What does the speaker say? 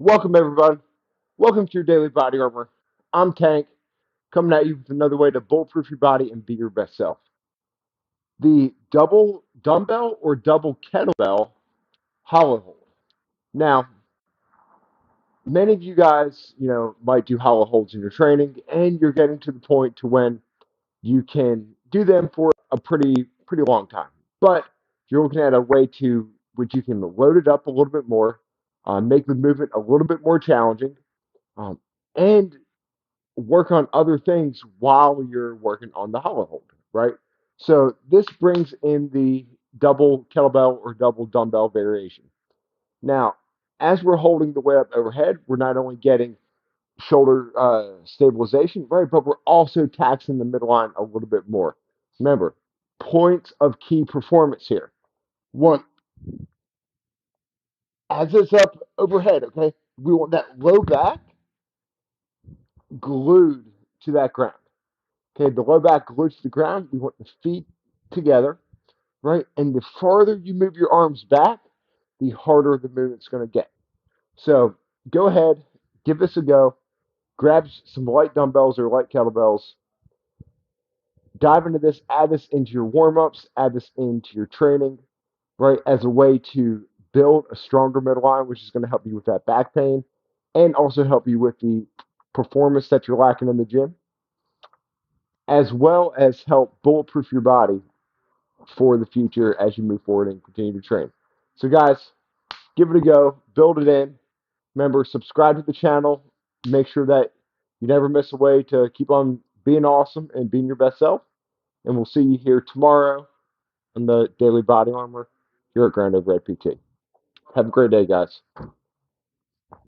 Welcome, everybody. Welcome to your daily body armor. I'm Tank, coming at you with another way to bulletproof your body and be your best self. The double dumbbell or double kettlebell hollow hold. Now, many of you guys, might do hollow holds in your training, and you're getting to the point to when you can do them for a pretty long time. But you're looking at a way to which you can load it up a little bit more, make the movement a little bit more challenging, um, and work on other things while you're working on the hollow hold, right? So this brings in the double kettlebell or double dumbbell variation. Now, as we're holding the weight up overhead, we're not only getting shoulder stabilization, right, but we're also taxing the midline a little bit more. Remember, points of key performance here. One, as it's up overhead, okay, we want that low back glued to that ground. Okay, the low back glued to the ground. We want the feet together, right? And the farther you move your arms back, the harder the movement's going to get. So go ahead, give this a go. Grab some light dumbbells or light kettlebells. Dive into this, add this into your warm ups, add this into your training, right? As a way to build a stronger midline, which is going to help you with that back pain and also help you with the performance that you're lacking in the gym, as well as help bulletproof your body for the future as you move forward and continue to train. So, guys, give it a go, build it in. Remember, subscribe to the channel. Make sure that you never miss a way to keep on being awesome and being your best self. And we'll see you here tomorrow on the Daily Body Armor here at Grand Oak Red PT. Have a great day, guys.